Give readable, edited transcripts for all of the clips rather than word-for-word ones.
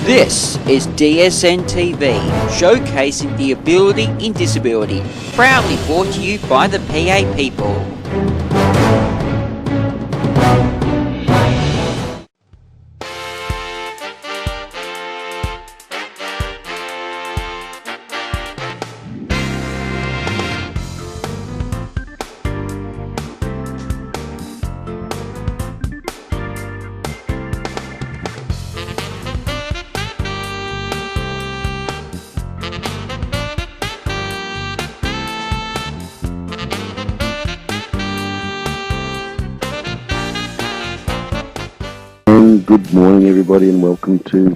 This is DSN TV, showcasing the ability in disability, proudly brought to you by the PA people. Good morning, everybody, and welcome to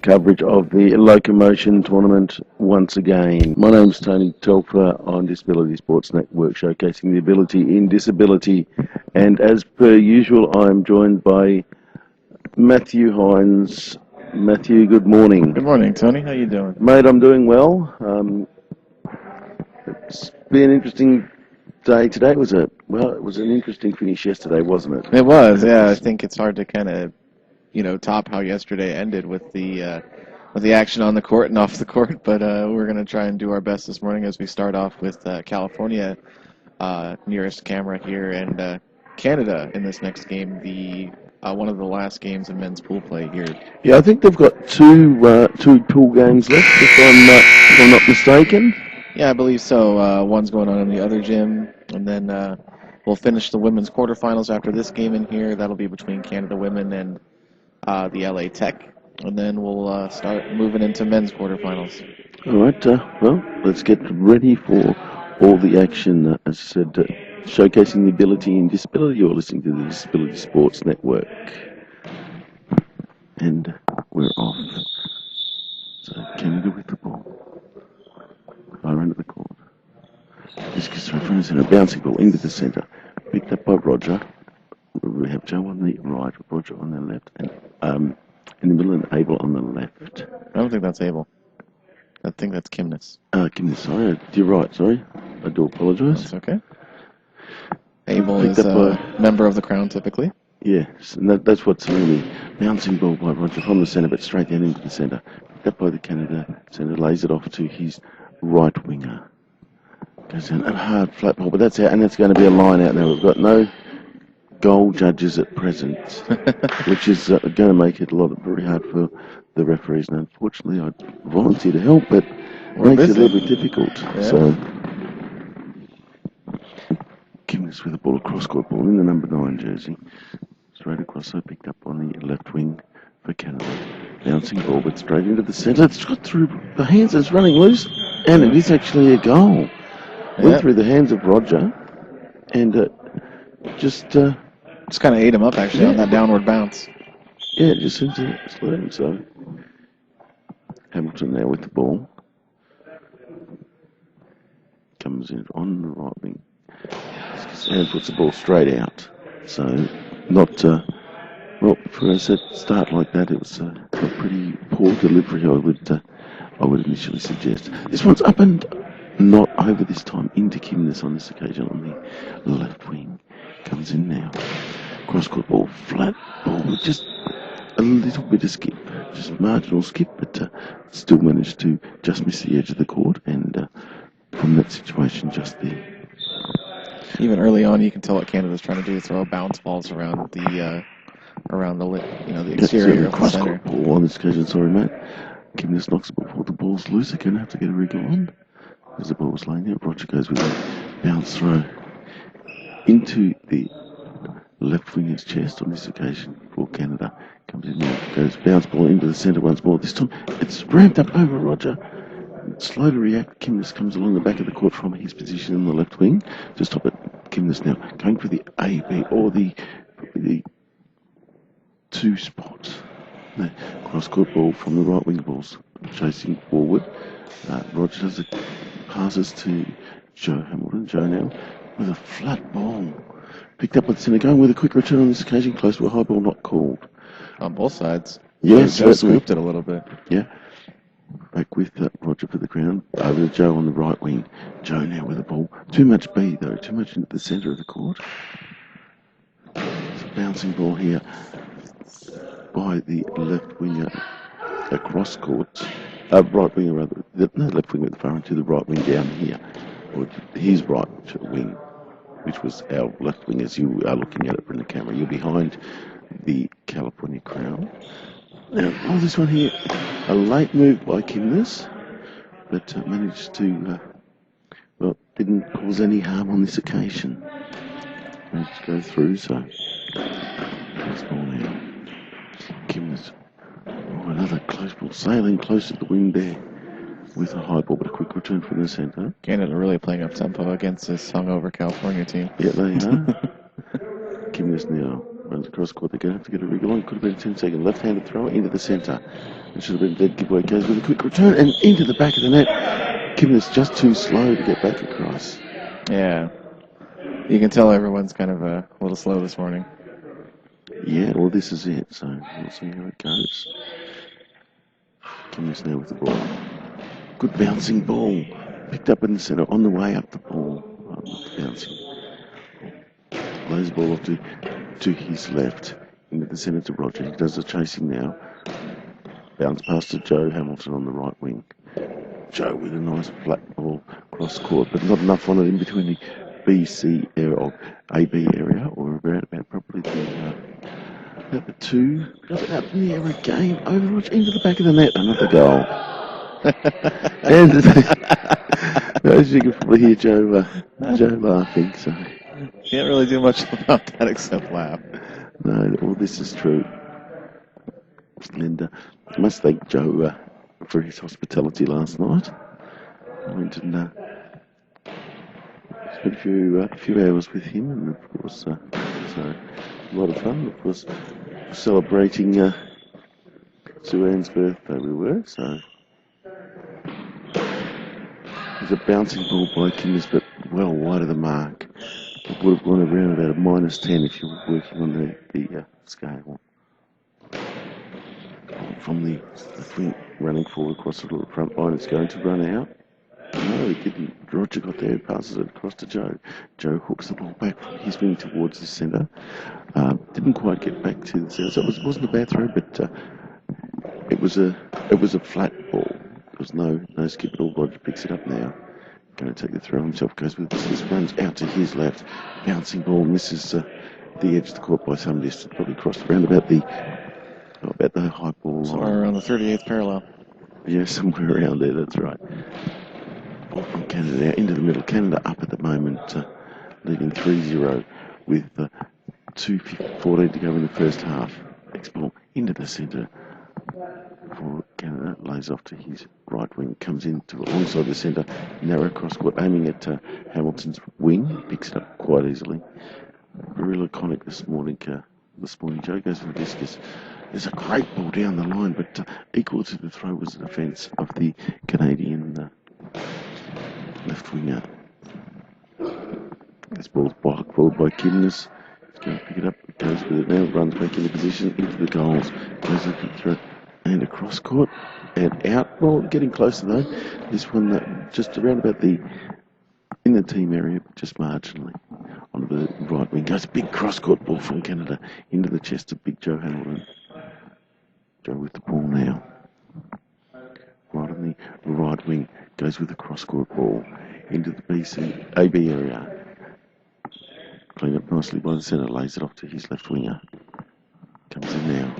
coverage of the LOCOMOTION tournament once again. My name's Tony Telfer on Disability Sports Network, showcasing the ability in disability. And as per usual, I'm joined by Matthew Hines. Matthew, good morning. Good morning, Tony. How you doing? Mate, I'm doing well. It's been an interesting day today. It was an interesting finish yesterday, wasn't it? It was, yeah. I think it's hard to kind of, top how yesterday ended with the action on the court and off the court. But we're going to try and do our best this morning as we start off with California, nearest camera here, and Canada in this next game. One of the last games in men's pool play here. Yeah, I think they've got two pool games left, if I'm not mistaken. Yeah, I believe so. One's going on in the other gym, and then we'll finish the women's quarterfinals after this game in here. That'll be between Canada women and the LA Tech, and then we'll start moving into men's quarterfinals. All right, well, let's get ready for all the action. As I said, showcasing the ability in disability. You're listening to the Disability Sports Network. And we're off. So Canada with the ball. Far end of the court. Discus throw from the centre. Bouncing ball into the centre. Picked up by Roger. We have Joe on the right, Roger on the left, and in the middle and Abel on the left. I don't think that's Abel. I think that's Kimness. Kimness, sorry. You're right, sorry. I do apologise. That's okay. Abel is a member of the Crown, typically. Yes, and that's what's really bouncing ball by Roger from the centre, but straight down into the centre. Picked up by the Canada centre, lays it off to his right winger. Goes down a hard flat ball, but that's out, and it's going to be a line out now. We've got no goal judges at present, which is going to make it very hard for the referees. And unfortunately, I'd volunteer to help, but it makes it a little bit difficult. Yeah. So, Kimness with the ball, cross-court ball in the number 9 jersey. Straight across, so picked up on the left wing for Canada. Bouncing ball, but straight into the centre. It's got through the hands, it's running loose, and it is actually a goal. Went through the hands of Roger, and just kind of ate him up, actually, on that downward bounce. Yeah, it just seems to slow him. So Hamilton there with the ball. Comes in on the right wing. And puts the ball straight out. So not, for a set start like that, it was a pretty poor delivery, I would initially suggest. This one's up and not over this time into Kimness on this occasion on the left wing. Comes in now. Cross-court ball, flat ball with just a little bit of skip, just marginal skip, but still managed to just miss the edge of the court, and from that situation, just there. Even early on, you can tell what Canada's trying to do: throw bounce balls around the exterior of the center. Ball on this occasion, sorry, mate. Kimness knocks the ball forward. The ball's loose. They're going to have to get a wriggle on. As the ball was laying there, Roger goes with a bounce throw into the left winger's chest on this occasion for Canada. Comes in now, goes bounce ball into the centre once more. This time it's ramped up over Roger. Slow to react. Kimness comes along the back of the court from his position in the left wing. To stop it, Kimness now going for the A, B, or the 2 spot. No, cross-court ball from the right wing balls. Chasing forward. Roger does the passes to Joe Hamilton. Joe now with a flat ball. Picked up by the centre, going with a quick return on this occasion, close to a high ball, not called. On both sides. Yes, Joe scooped it a little bit. Yeah. Back with Roger for the ground. Over to Joe on the right wing. Joe now with the ball. Too much B, though. Too much into the centre of the court. It's a bouncing ball here by the left winger across court, right wing rather, no, left wing at the far end to the right wing down here, or his right wing, which was our left wing as you are looking at it from the camera. You're behind the California Crown. Now, this one here, a late move by Kimness, but managed to, well, didn't cause any harm on this occasion. Managed to go through, so that's ball now. Kimness, another close ball, sailing close to the wing there with a high ball, but a quick return from the centre. Canada really playing up tempo against this hungover California team. Yeah, they are. Kimness now runs across court. They're going to have to get a wriggle on. Could have been a 10-second left-handed throw into the centre. It should have been a dead giveaway. Goes with a quick return and into the back of the net. Kimness just too slow to get back across. Yeah. You can tell everyone's kind of a little slow this morning. Yeah, well, this is it, so we'll see how it goes. Kimness now with the ball. Good bouncing ball. Picked up in the centre on the way up the ball. Bouncing. Lays the ball off to his left. Into the centre to Roger. He does the chasing now. Bounce past to Joe Hamilton on the right wing. Joe with a nice flat ball cross court, but not enough on it in between the BC area or AB area, or about probably about the two. Up in the air again. Over Roger into the back of the net. Another goal. And as you can probably hear Joe laughing, so Can't really do much about that except laugh. no, all this is true. And I must thank Joe for his hospitality last night. I went and spent a few hours with him, and of course, so a lot of fun. Of course, celebrating Sue Ann's birthday we were, so it was a bouncing ball by Kimness, but well wide of the mark. It would have gone around about a -10 if you were working on the scale. From the wing, running forward across the front line, it's going to run out. No, it didn't. Roger got there, passes it across to Joe. Joe hooks the ball back from his wing towards the centre. Didn't quite get back to the centre, so it wasn't a bad throw, but it was a flat ball. There was no skip at all. Roger picks it up now. Going to take the throw himself, goes with this, runs out to his left. Bouncing ball, misses the edge of the court by some distance, probably crossed around about the high ball line. Somewhere around the 38th parallel. Yeah, somewhere around there, that's right. Ball from Canada now into the middle. Canada up at the moment, leading 3-0 with 2:14 to go in the first half. Next ball into the centre for Canada. Lays off to his right wing. Comes into alongside the centre. Narrow cross court, aiming at Hamilton's wing. Picks it up quite easily. Very laconic this morning. Joe goes for the discus. There's a great ball down the line, but equal to the throw was the defence of the Canadian left winger. This ball's blocked forward by Kimness. He's going to pick it up, goes with it now, runs back into position, into the goals. Goes up and through and across court and out. Well, getting closer though. This one just around about in the team area, but just marginally. On the right wing goes a big cross court ball from Canada into the chest of big Joe Hamilton. Joe with the ball now. Right on the right wing goes with the cross court ball into the BC AB area. Cleaned up nicely by the centre, lays it off to his left winger. Comes in now.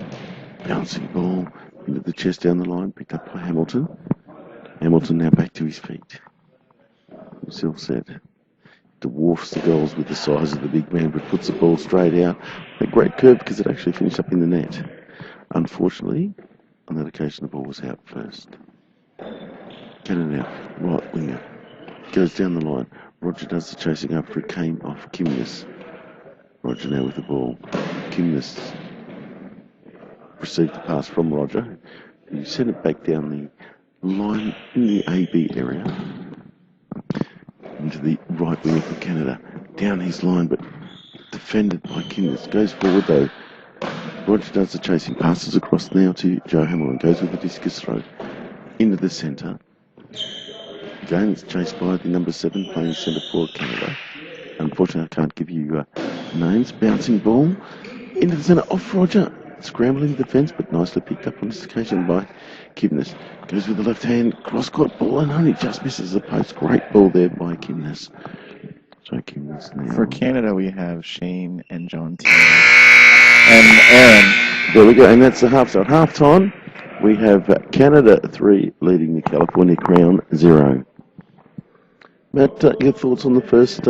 Bouncing ball into the chest down the line, picked up by Hamilton. Hamilton now back to his feet. Himself said, dwarfs the goals with the size of the big man, but puts the ball straight out. A great curve because it actually finished up in the net. Unfortunately, on that occasion, the ball was out first. Canada now, right winger. Goes down the line. Roger does the chasing after it came off Kimness. Roger now with the ball. Kimness received the pass from Roger. He sent it back down the line in the AB area into the right wing for Canada. Down his line, but defended by Kimness. Goes forward though. Roger does the chasing, passes across now to Joe Hamilton. Goes with the discus throw into the centre. Again, it's chased by the number 7 playing centre for Canada. Unfortunately, I can't give you names. Bouncing ball into the centre off Roger. scrambling defence, but nicely picked up on this occasion by Kipnis. Goes with the left hand, cross-court ball, and only just misses the post. Great ball there by Kipnis. So Kipnis now. For Canada, we have Shane and John T. and Aaron. There we go, and that's the half. So at half-time, we have Canada 3 leading the California Crown 0. Matt, your thoughts on the first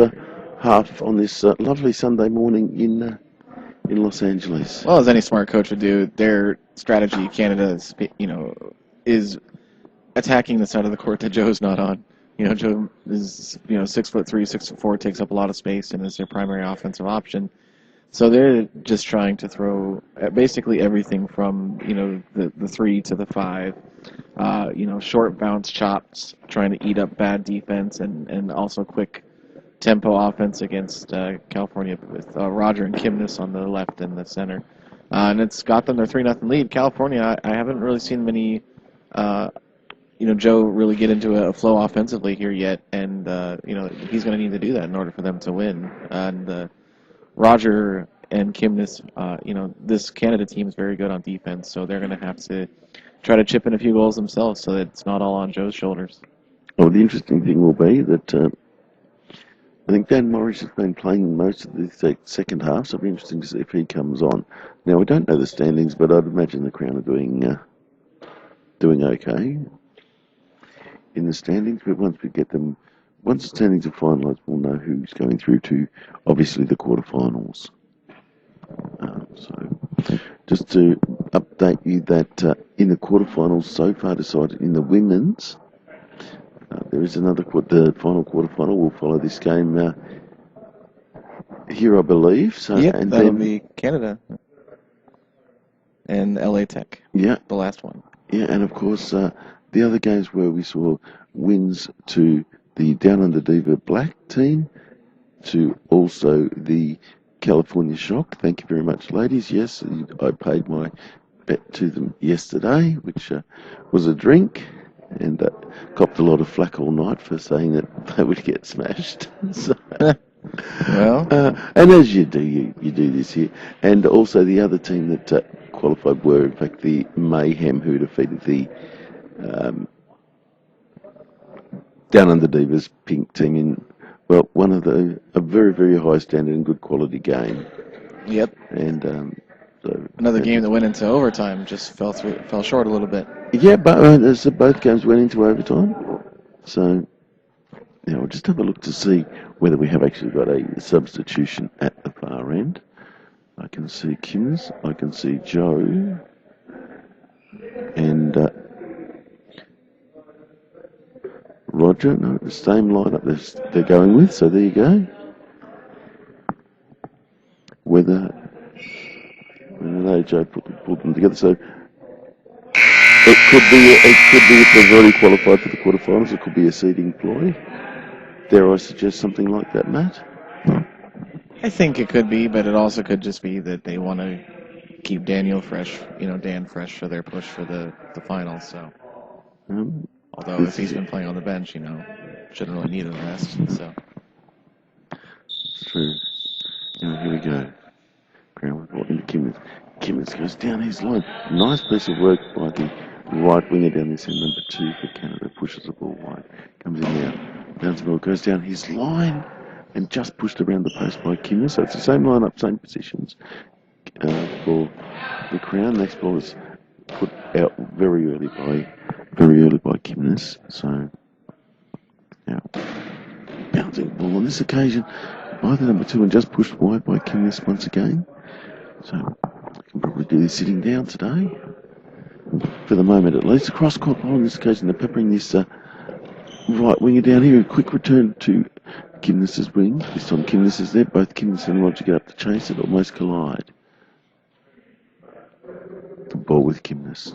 half on this lovely Sunday morning in Los Angeles? Well, as any smart coach would do, their strategy, Canada, is attacking the side of the court that Joe's not on. Joe is 6'3", 6'4", takes up a lot of space and is their primary offensive option. So they're just trying to throw basically everything from the 3 to the 5. Short bounce chops, trying to eat up bad defense and also quick tempo offense against California with Roger and Kipnis on the left and the center. And it's got them their 3-0 lead. California, I haven't really seen many, Joe really get into a flow offensively here yet. And, he's going to need to do that in order for them to win. And Roger and Kipnis, this Canada team is very good on defense, so they're going to have to try to chip in a few goals themselves so that it's not all on Joe's shoulders. Well, the interesting thing will be that I think Dan Morris has been playing most of the second half, so it'll be interesting to see if he comes on. Now, we don't know the standings, but I'd imagine the Crown are doing okay in the standings, but once the standings are finalised, we'll know who's going through to, obviously, the quarterfinals. So, just to update you that in the quarterfinals so far decided in the women's, there is the final quarterfinal will follow this game here, I believe. So, yep, and that'll then, be Canada and LA Tech. Yeah. The last one. Yeah, and of course, the other games where we saw wins to the Down Under Diva Black team, to also the California Shock. Thank you very much, ladies. Yes, I paid my bet to them yesterday, which was a drink, and copped a lot of flack all night for saying that they would get smashed. So, well, and as you do, you do this here. And also the other team that qualified were, in fact, the Mayhem, who defeated the Down Under Divas Pink team in, well, a very, very high standard and good quality game. Yep. And so another game that went into overtime just fell short a little bit. Yeah, but so both games went into overtime. So, we'll just have a look to see whether we have actually got a substitution at the far end. I can see Kims, I can see Joe, and Roger. No, the same lineup they're going with, so there you go. Whether Joe pulled them together, so it could be if they've already qualified for the quarterfinals, it could be a seeding ploy. Dare I suggest something like that, Matt? I think it could be, but it also could just be that they want to keep Dan fresh for their push for the finals. So, although if he's been playing on the bench, shouldn't really need a rest. So, it's true. Here we go. Crown report into Kimmins. Kimmins goes down his line. Nice piece of work by the right winger down this end. Number 2 for Canada pushes the ball wide. Comes in now. Bounce the ball, goes down his line and just pushed around the post by Kimmins. So it's the same lineup, same positions for the Crown. Next ball is put out very early by Kimmins. So now bouncing ball on this occasion by the number 2 and just pushed wide by Kimmins once again. So I can probably do this sitting down today, for the moment at least. A cross-court ball on this occasion. They're peppering this right winger down here. A quick return to Kimnis's wing. This time Kimnis is there. Both Kimnis and Roger get up to chase it, almost collide. The ball with Kimnis.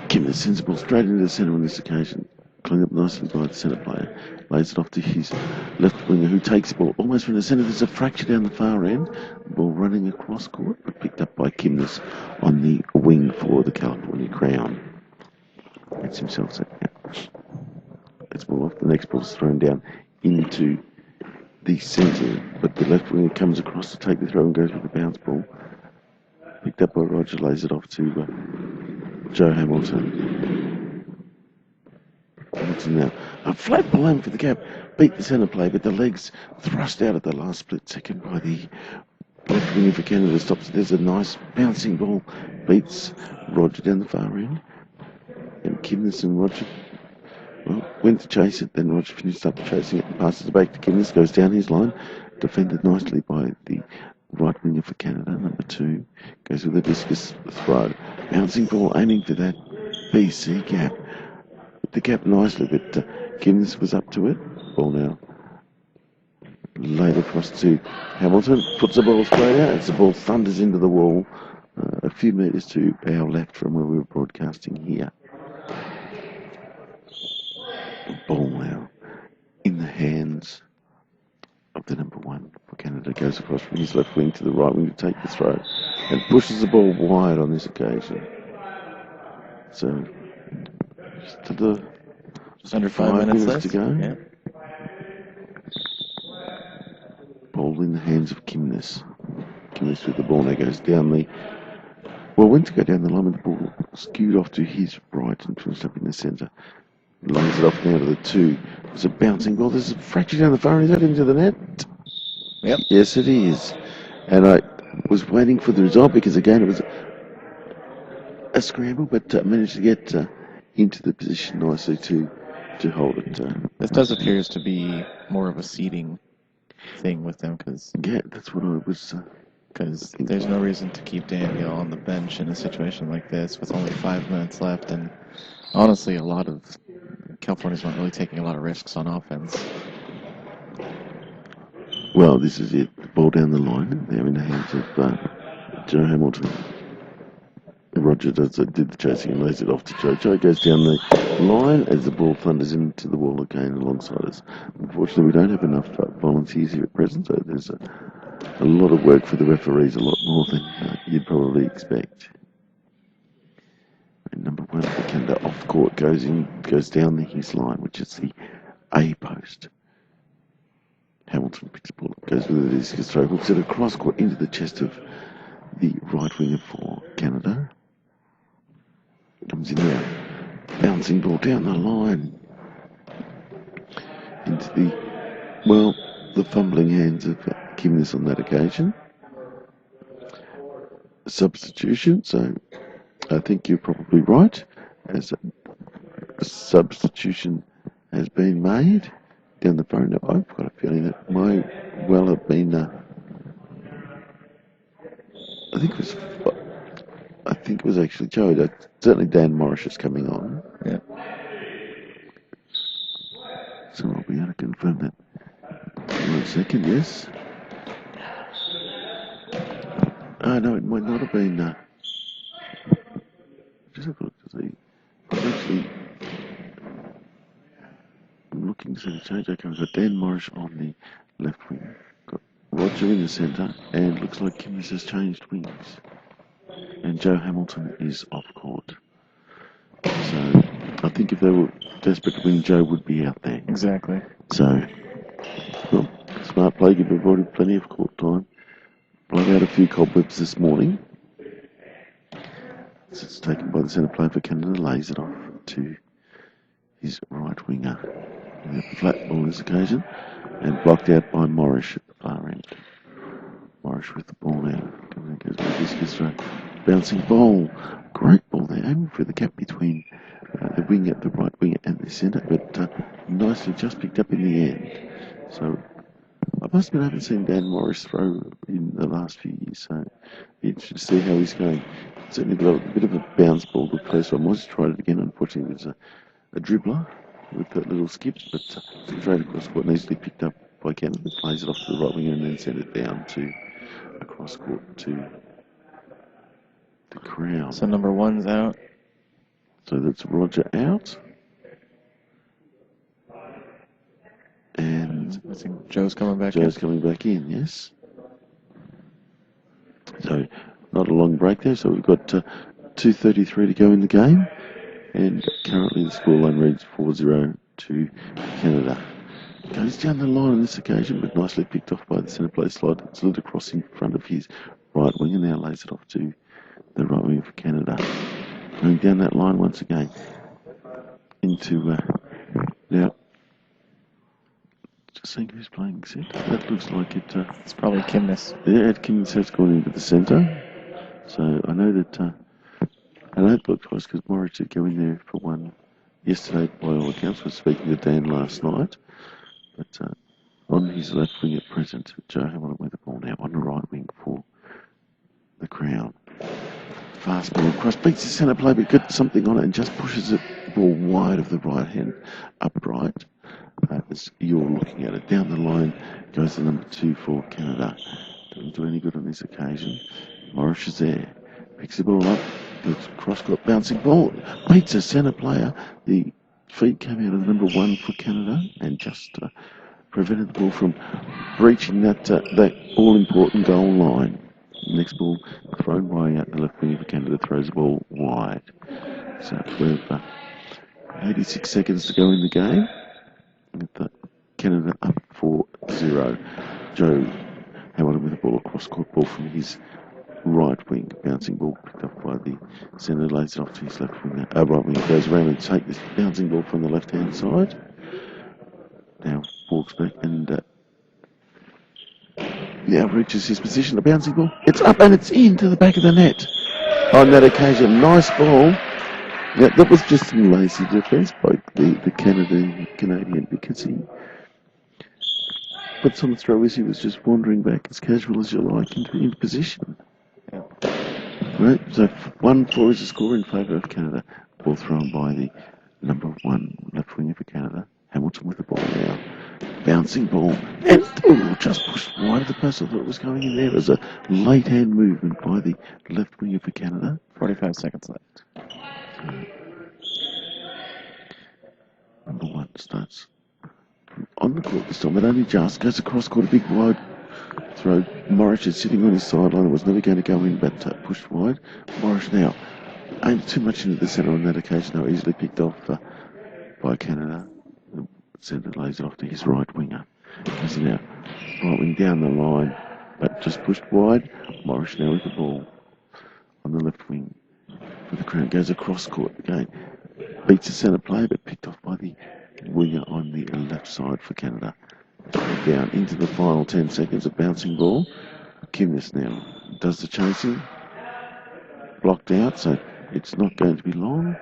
Kimnis sends the ball straight into the centre on this occasion. Cleaned up nicely by the centre player. Lays it off to his left winger, who takes the ball almost from the centre. There's a fracture down the far end. The ball running across court, but picked up by Kimnis on the wing for the California Crown. Gets himself set out. That's ball off. The next ball's thrown down into the centre, but the left winger comes across to take the throw and goes with the bounce ball. Picked up by Roger, lays it off to Joe Hamilton. Hamilton now. A flat ball home for the gap. Beat the centre play, but the legs thrust out at the last split second by the left winger for Canada. Stops it. There's a nice bouncing ball. Beats Roger down the far end. And Kimness and Roger, well, went to chase it. Then Roger finished up chasing it and passes it back to Kimness. Goes down his line. Defended nicely by the right winger for Canada, number 2. Goes with a discus throw. Bouncing ball, aiming for that BC gap. The gap nicely, but Kimness was up to it. Ball now laid across to Hamilton. Puts the ball straight out. As the ball thunders into the wall, a few metres to our left from where we were broadcasting here. Ball now in the hands of the number 1 for Canada. Goes across from his left wing to the right wing to take the throw and pushes the ball wide on this occasion. So just under 5 minutes left to go. Yeah. Ball in the hands of Kimness. Kimness with the ball now goes down the. Well, went to go down the line, but the ball skewed off to his right and finished up in the centre. Lays it off now to the 2. It's a bouncing ball. There's a fracture down the far. Is that into the net? Yep. Yes, it is. And I was waiting for the result because, again, it was a scramble, but managed to get into the position nicely to hold it. This does appears to be more of a seeding thing with them because yeah, that's what I was. Because there's no reason to keep Daniel on the bench in a situation like this with only 5 minutes left, and honestly, a lot of California's not really taking a lot of risks on offense. Well, this is it. The ball down the line. They're in the hands of Joe Hamilton. Roger did the chasing and lays it off to Joe. Joe goes down the line as the ball thunders into the wall again alongside us. Unfortunately, we don't have enough volunteers here at present, so there's a lot of work for the referees, a lot more than you'd probably expect. And number 1 for Canada off court goes down his line, which is the A post. Hamilton picks the ball up, goes with the discus throw, hooks it across court into the chest of the right winger for Canada. Comes in there, bouncing ball down the line into the fumbling hands of Kimness on that occasion. Substitution, so I think you're probably right, as a substitution has been made down the phone. I've got a feeling that might well have been I think it was actually Joe. Certainly Dan Morris is coming on. Yeah. So I'll be able to confirm that in a second, yes. No, it might not have been. Just have a look to see. I'm looking to see the change outcomes. Got Dan Morris on the left wing. Got Roger in the centre, and looks like Kimness has changed wings. And Joe Hamilton is off court. So I think if they were desperate to win, Joe would be out there. Exactly. So, well, smart play, give everybody plenty of court time. Blown out a few cobwebs this morning. So it's taken by the centre player for Canada, lays it off to his right winger. Flat ball this occasion, and blocked out by Morris at the far end. Morris with the ball now. Goes with discus throw. Bouncing ball. Great ball there, aiming for the gap between the winger, the right winger, and the centre, but nicely just picked up in the end. So I must admit I haven't seen Dan Morris throw in the last few years, so be interested to see how he's going. Certainly developed a bit of a bounce ball to play, so I might have tried it again. Unfortunately, it was a dribbler with that little skip, but straight across court and easily picked up by Campbell. Plays it off to the right winger and then sent it down to across court to the crowd. So number 1's out. So that's Roger out. And I think Joe's coming back Joe's coming back in, yes. So not a long break there. So we've got 2:33 to go in the game. And currently the scoreline reads 4-0 to Canada. Goes down the line on this occasion, but nicely picked off by the centre play slide. Slid across in front of his right wing and now lays it off to the right wing for Canada. Going down that line once again into now. Just seeing who's playing centre. That looks like it. It's probably Kimness. Yeah, Kimness has gone into the centre. So I know that. I know it looked twice because Morris did go in there for one yesterday by all accounts. I was speaking to Dan last night. But on his left wing at present, Joe Hamilton with the ball now on the right wing for the Crown. Fast ball across, beats the centre play, but gets something on it and just pushes it ball wide of the right hand upright. As you're looking at it, down the line goes the number 2 for Canada. Doesn't do any good on this occasion. Morris is there, picks the ball up, looks cross-court bouncing ball, beats a centre player. The feed came out of the number 1 for Canada and just prevented the ball from breaching that all-important goal line. Next ball thrown by the left wing for Canada, throws the ball wide. So we've 86 seconds to go in the game. With Canada up 4-0. Joe Hamilton with the ball, across court ball from his right wing. Bouncing ball picked up by the centre, lays it off to his left wing. Right wing goes around and takes this bouncing ball from the left hand side. Now walks back and reaches his position. The bouncing ball, it's up and it's into the back of the net. On that occasion, nice ball. Yeah, that was just some lazy defence by the Canadian because he puts on the throw as he was just wandering back as casual as you like into position. Yeah. Right, so 1-4 is the score in favour of Canada. Ball thrown by the number 1 left winger for Canada. Hamilton with the ball now. Bouncing ball. And just pushed wide of the post. I thought it was going in there. There's a late hand movement by the left winger for Canada. 45 seconds left. Number 1 starts on the court this time, but only just goes across court, a big wide throw. Morris is sitting on his sideline. It was never going to go in, but pushed wide. Morris now aimed too much into the centre on that occasion. They were easily picked off by Canada. The centre lays it off to his right winger. Goes now right wing down the line, but just pushed wide. Morris now with the ball on the left wing. The Crown goes across court again. Beats the centre player, but picked off by the winger on the left side for Canada. Down into the final 10 seconds of bouncing ball. Kimness now does the chasing. Blocked out, so it's not going to be long.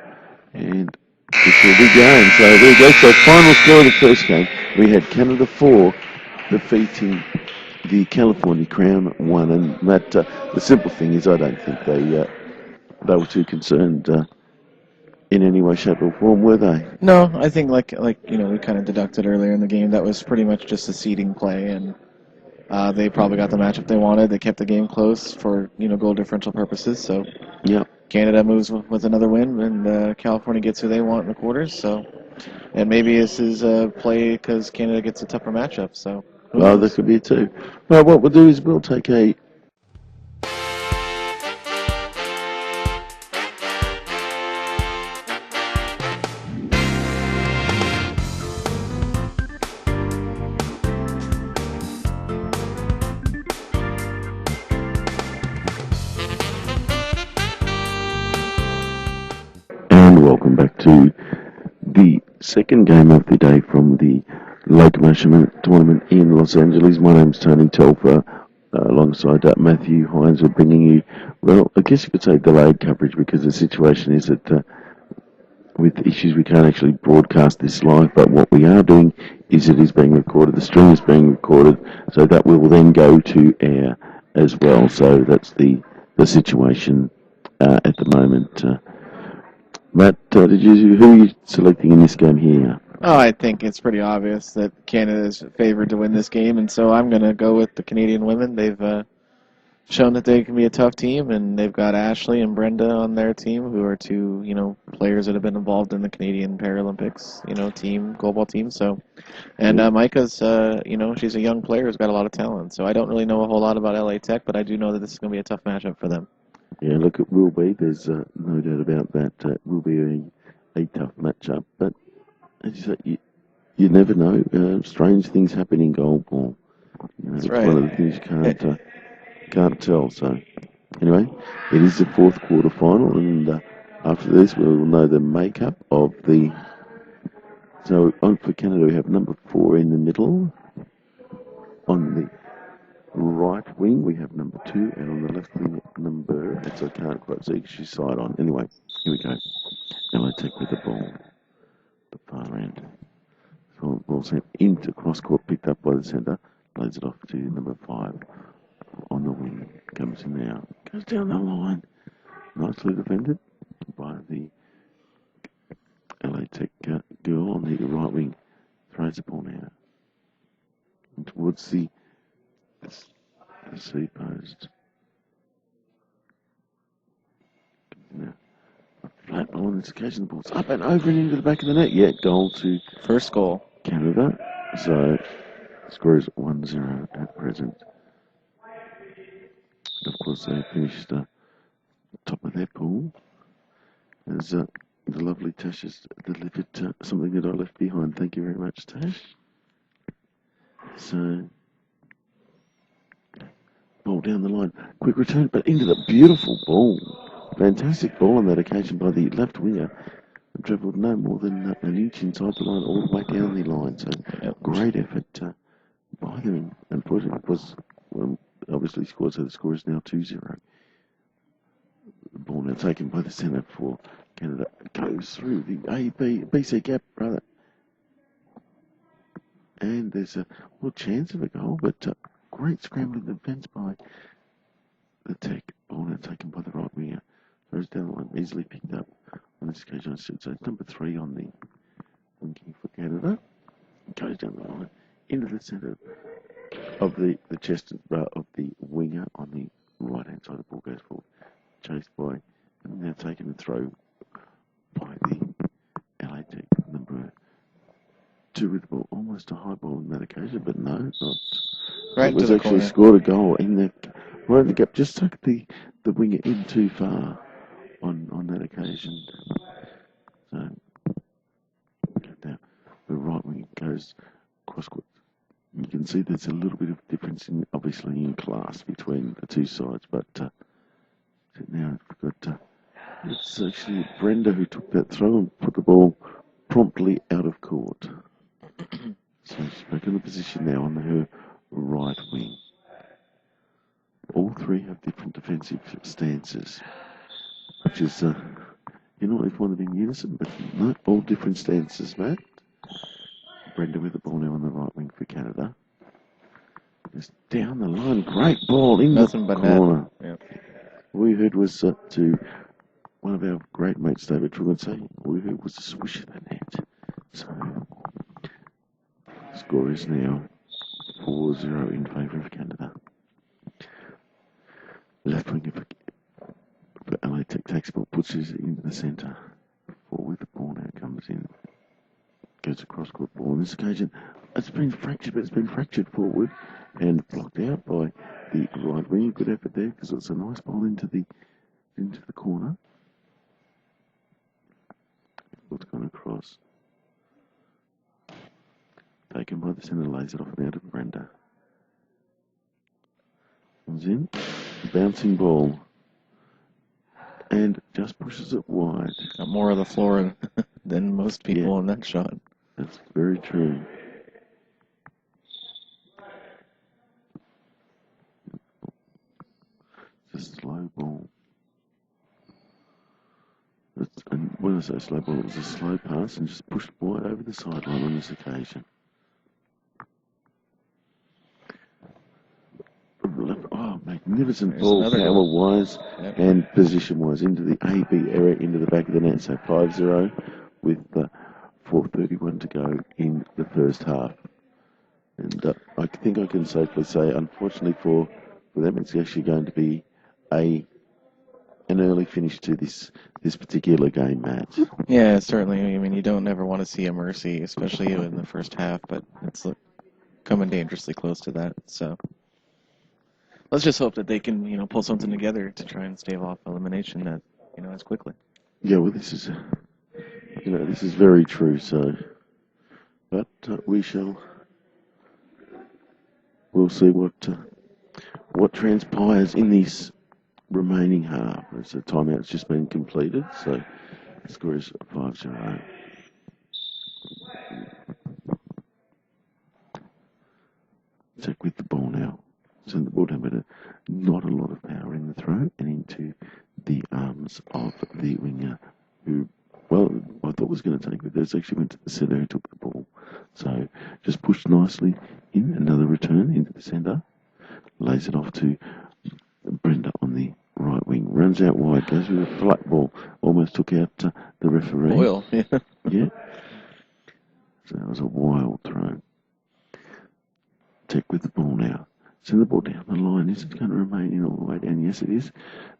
And this will be game. So there you go. So final score of the first game. We had Canada 4 defeating the California Crown 1. And Matt, the simple thing is I don't think they were too concerned in any way, shape or form, were they? No, I think like we kind of deducted earlier in the game, that was pretty much just a seeding play, and they probably got the matchup they wanted. They kept the game close for goal differential purposes. So yeah, Canada moves with another win, and California gets who they want in the quarters. So, and maybe this is a play because Canada gets a tougher matchup. So, well, there could be it too. Well, what we'll do is we'll take a welcome back to the second game of the day from the LOCOMOTION tournament in Los Angeles. My name's Tony Telfer, alongside Matthew Hines. We're bringing you, well, I guess you could say delayed coverage, because the situation is that with issues we can't actually broadcast this live, but what we are doing is it is being recorded. The stream is being recorded, so that will then go to air as well. So that's the situation at the moment. Matt, who are you selecting in this game here? Oh, I think it's pretty obvious that Canada is favored to win this game, and so I'm going to go with the Canadian women. They've shown that they can be a tough team, and they've got Ashley and Brenda on their team, who are two, players that have been involved in the Canadian Paralympics, team, goalball team. So, and Micah's, she's a young player who's got a lot of talent. So I don't really know a whole lot about LA Tech, but I do know that this is going to be a tough matchup for them. Yeah, look, it will be. There's no doubt about that. It will be a tough matchup. But as you say, you never know. Strange things happen in goalball. That's it's right. one of the things you can't tell. So Anyway, it is the fourth quarter final, and after this, we will know the makeup of the. So, on for Canada, we have number 4 in the middle. On the right wing, we have number 2, and on the left wing, number. So I can't quite see because she's side on. Anyway, here we go. Now I take with the ball, the far end. So ball sent into cross court, picked up by the centre, lays it off to number 5 on the wing. Comes in now, goes down the line. Nicely defended by the LA Tech girl on the right wing. Throws the ball now towards the C post. Now, a flat ball on this occasion. The ball's up and over and into the back of the net. Yeah, goal to First goal. Canada. So, score is 1-0 at present. Of course, they finished top of their pool. As the lovely Tash has delivered something that I left behind. Thank you very much, Tash. So, ball down the line. Quick return, but into the beautiful ball. Fantastic ball on that occasion by the left winger. Travelled no more than an inch inside the line, all the way down the line. So, great effort by them. Unfortunately, it was obviously scored, so the score is now 2-0. The ball now taken by the centre for Canada. Goes through the BC gap, rather. And there's a chance of a goal, but great scrambling defence by the Tech. Ball now taken by the right winger. Throws down the line, easily picked up on this occasion. So it's number 3 on the wing for Canada. Goes down the line into the centre of the chest of the winger on the right hand side. The ball goes forward, chased by and now taken and throw by the LA Tech number 2 with the ball. Almost a high ball on that occasion, but no, not. Right it was into the actually corner. Scored a goal in the right in the gap. Just took the winger in too far on that occasion. So now the right wing goes cross court. You can see there's a little bit of difference obviously in class between the two sides, but now we've got it's actually Brenda who took that throw and put the ball promptly out of court. So she's back in the position now on her right wing. All 3 have different defensive stances, which is you know, if one of them in unison, but no, all different stances, Matt. Brenda with the ball now on the right wing for Canada. Just down the line, great ball in Nothing the but corner. net. We heard was to one of our great mates, David Truman, say we heard was a swish of the net. So, score is now 4-0 in favour of Canada. Left winger for LA Tech takes ball, puts it into the centre. Forward the ball now comes in. Goes across court ball. On this occasion, it's been fractured, but it's been fractured forward and blocked out by the right wing. Good effort there because it's a nice ball into the corner. Ball's gone across. Taken by the centre, lays it off and out of Brenda. Comes in, bouncing ball, and just pushes it wide. Got more of the floor than most people in that shot. That's very true. It's a slow ball. And when I say slow ball, it was a slow pass and just pushed wide over the sideline on this occasion. Oh, magnificent There's ball, another power-wise and position-wise into the AB area, into the back of the net. So 5-0 with 4:31 to go in the first half. And I think I can safely say, unfortunately for them, it's actually going to be an early finish to this particular game, Matt. Yeah, certainly. I mean, you don't ever want to see a mercy, especially in the first half, but it's coming dangerously close to that. So let's just hope that they can, pull something together to try and stave off elimination that, as quickly. Yeah, well, this is very true. So, but we'll see what transpires in this remaining half. As the timeout's just been completed, so the score is 5-0. Check with the ball now. Send the ball down, but not a lot of power in the throw and into the arms of the winger who, well, I thought was going to take, but this actually went to the centre and took the ball. So just pushed nicely in, another return into the centre, lays it off to Brenda on the right wing, runs out wide, goes with a flat ball, almost took out the referee. Boyle, yeah. Yeah. So that was a wild throw. Tech with the ball now. Send the ball down the line. Is it going to remain in all the way down? Yes, it is.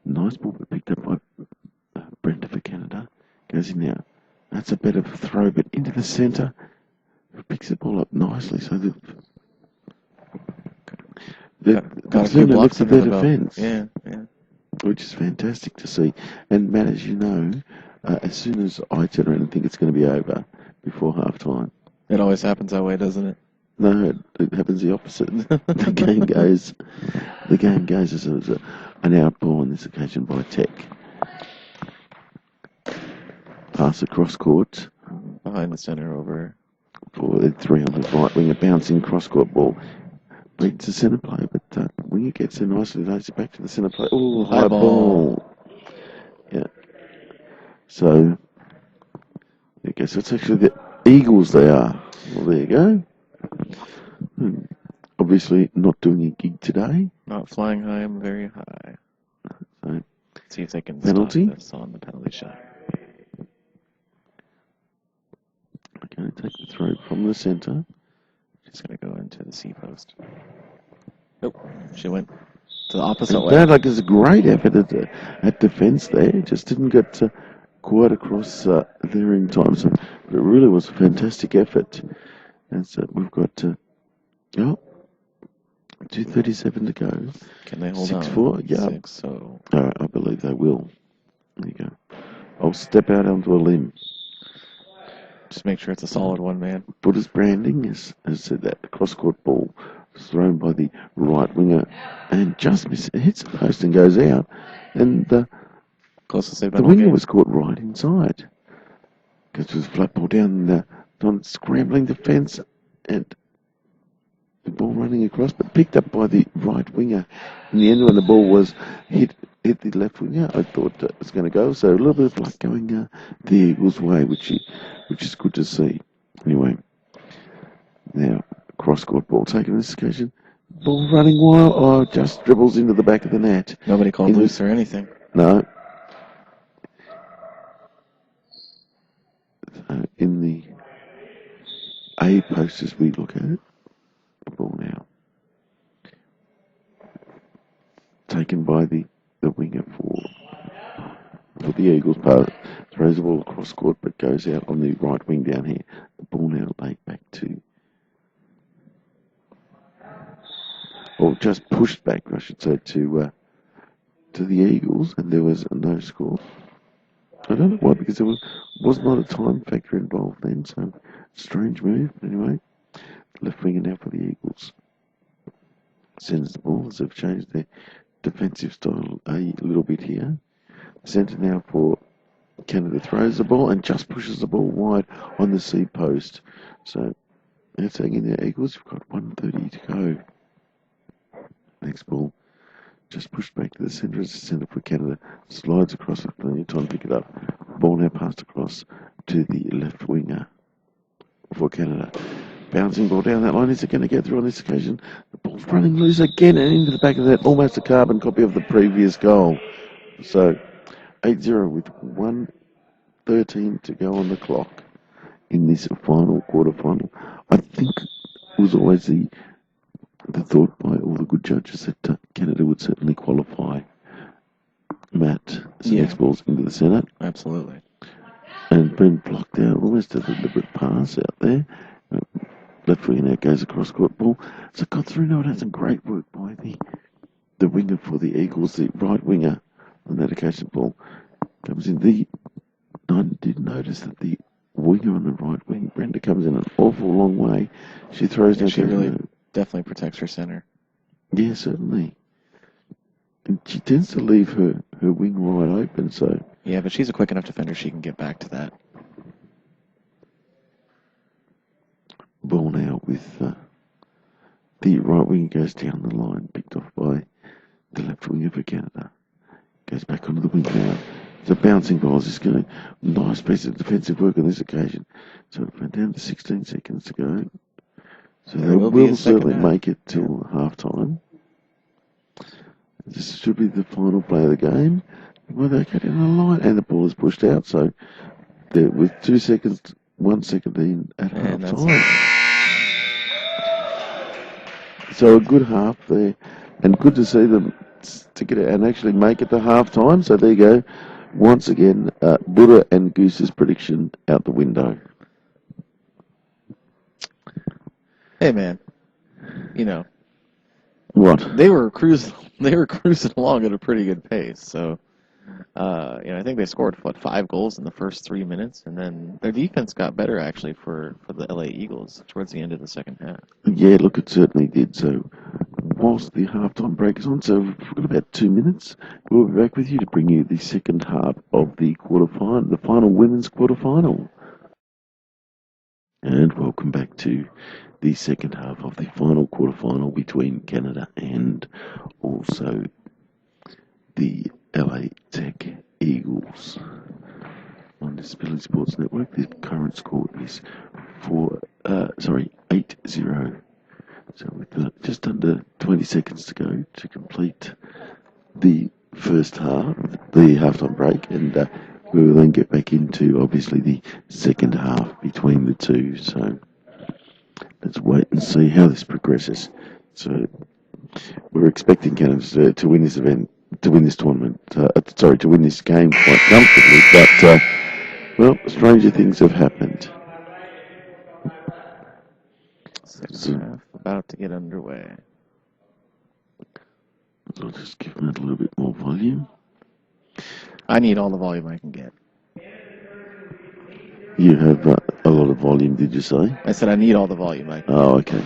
Nice ball, but picked up by Brenda for Canada. Goes in now. That's a better throw, but into the centre. Picks the ball up nicely. So got a few blocks of their under the belt. defence. Yeah. Which is fantastic to see. And Matt, as you know, as soon as I turn around and think it's going to be over before half time. It always happens that way, doesn't it? No, it happens the opposite. The game goes as an out ball on this occasion by Tech. Pass across court. Behind the centre over. For the 3 on the right winger, bouncing cross court ball. Beats the centre play, but winger gets there nicely, lays it back to the centre play. Oh, high ball. Yeah. So, I guess it's actually the Eagles they are. Well, there you go. Obviously not doing a gig today. Not flying high, I'm very high. So, see if they can penalty? stop this on the penalty shot. Going to take the throw from the centre. She's going to go into the C post. Nope, she went to the opposite way. That is a great effort at defence there. Just didn't get quite across there in time. So it really was a fantastic effort. And so we've got 2:37 to go. Can they hold on? 6-4, yeah. 6, so I believe they will. There you go. I'll step out onto a limb. just make sure it's a solid one, man. Buddha's branding has said that the cross-court ball was thrown by the right winger and just hits the post and goes out. And Closest they've the been all winger game. was caught right inside. Because it was a flat ball down the scrambling defence and the ball running across, but picked up by the right winger. In the end, when the ball was hit the left winger, I thought it was going to go. So a little bit of luck going the Eagles' way, which is good to see. Anyway, now cross-court ball taken on this occasion. Ball running wild. Just dribbles into the back of the net. Nobody called loose or anything. No. In the A post as we look at it, the ball now taken by the winger for the Eagles. Throws the ball across court but goes out on the right wing down here. The ball now laid back to, or just pushed back, I should say, to the Eagles, and there was no score. I don't know why, because there was not a time factor involved then, so strange move. But anyway, left winger now for the Eagles. Sends the ball as they've changed their defensive style a little bit here. Centre now for Canada, throws the ball and just pushes the ball wide on the C post. So now taking their Eagles, we've got 1:30 to go. Next ball. Just pushed back to the centre as the centre for Canada. Slides across with plenty of time to pick it up. Ball now passed across to the left winger for Canada. Bouncing ball down that line. Is it going to get through on this occasion? The ball's running loose again and into the back of that. Almost a carbon copy of the previous goal. So 8-0 with 1:13 to go on the clock in this final quarter-final. I think it was always the thought by all the good judges that Canada would certainly qualify. Matt, next ball's into the centre. Absolutely. And Brent blocked out almost a deliberate pass out there. Left winger now goes across court ball. So got through. No, it had some great work by the winger for the Eagles, the right winger on that occasion. Ball comes in. I did notice that the winger on the right wing, Brenda, comes in an awful long way. She throws down. She really definitely protects her center. Yeah, certainly. And she tends to leave her wing wide open, so Yeah, but she's a quick enough defender. She can get back to that. ball now with the right wing goes down the line, picked off by the left winger for Canada. Goes back onto the wing now. It's a bouncing ball. It's going to nice piece of defensive work on this occasion. So we're down to 16 seconds to go. So they will certainly make it till half time. This should be the final play of the game. Well, they get in the line and the ball is pushed out. So with 2 seconds, 1 second in at half time. So a good half there, and good to see them to get it and actually make it to half time. So there you go. Once again, Buddha and Goose's prediction out the window. Hey man, you know what? They were cruising along at a pretty good pace. So, I think they scored 5 goals in the first 3 minutes, and then their defense got better actually for the LA Eagles towards the end of the second half. Yeah, look, it certainly did. So, whilst the halftime break is on, so we've got about 2 minutes. We'll be back with you to bring you the second half of the quarterfinal, the final women's quarterfinal. And welcome back to the second half of the final quarterfinal between Canada and also the LA Tech Eagles. On Disability Sports Network, the current score is 8-0. So with just under 20 seconds to go to complete the first half, the halftime break, and we will then get back into obviously the second half between the two. So let's wait and see how this progresses. So we're expecting Canada to win this event, to win this tournament, to win this game quite comfortably, but well, stranger things have happened. Second half about to get underway. I'll just give them a little bit more volume. I need all the volume I can get. You have a lot of volume, did you say? I said I need all the volume I can get. Oh, okay.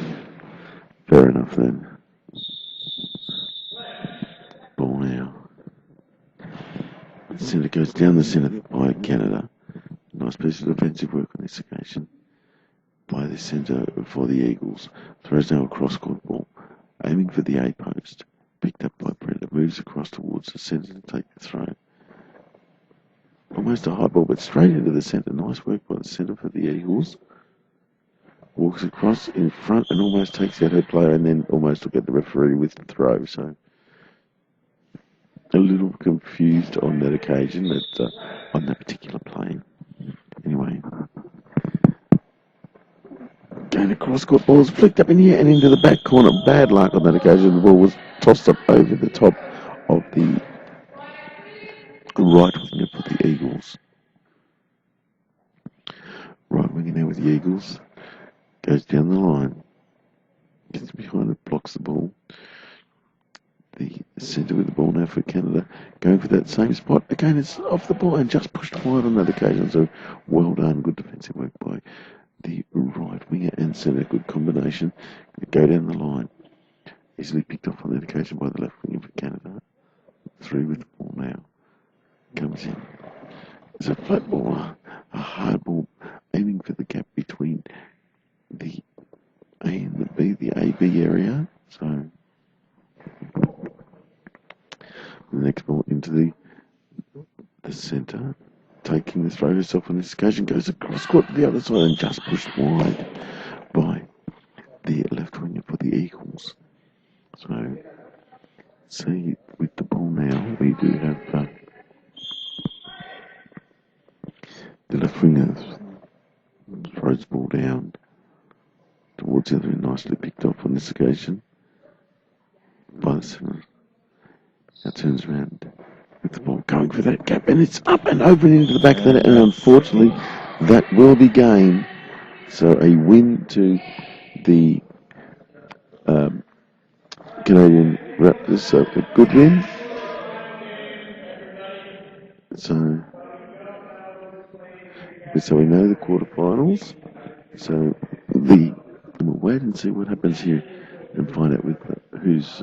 Fair enough then. Ball now. Centre goes down the centre by Canada. Nice piece of defensive work on this occasion by the centre for the Eagles. Throws now a cross-court ball, aiming for the A post. Picked up by Brenda, moves across towards the centre to take the throw. Almost a high ball, but straight into the centre. Nice work by the centre for the Eagles. Walks across in front and almost takes out her player, and then almost will get the referee with the throw. So a little confused on that occasion, on that particular play. Anyway, going across court, ball was flicked up in here and into the back corner. Bad luck on that occasion. The ball was tossed up over the top of the right winger for the Eagles. Right winger now with the Eagles. Goes down the line. Gets behind it, blocks the ball. The centre with the ball now for Canada. Going for that same spot. Again, it's off the ball and just pushed wide on that occasion. So well done. Good defensive work by the right winger and centre. Good combination. Go down the line. Easily picked off on that occasion by the left winger for Canada. Through with the ball now. Comes in. It's a flat ball, a hard ball, aiming for the gap between the A and the B, the AB area. So the next ball into the centre, taking the throw herself on this occasion, goes across court to the other side and just pushed wide by the left winger for the Eagles. So, see, with the ball now, we do have the left winger throws the ball down towards the other end, nicely picked off on this occasion by the centre. Now turns around with the ball going for that gap, and it's up and over and into the back of the net, and unfortunately that will be game. So a win to the Canadian Raptors, so a good win. So we know the quarterfinals. So we'll wait and see what happens here and find out with who's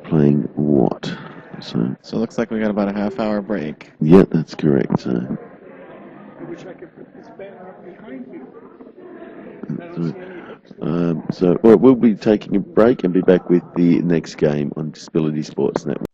playing what. So, So it looks like we got about a half-hour break. yeah, that's correct. So, I wish I could put this banner up behind you. well, we'll be taking a break and be back with the next game on Disability Sports Network.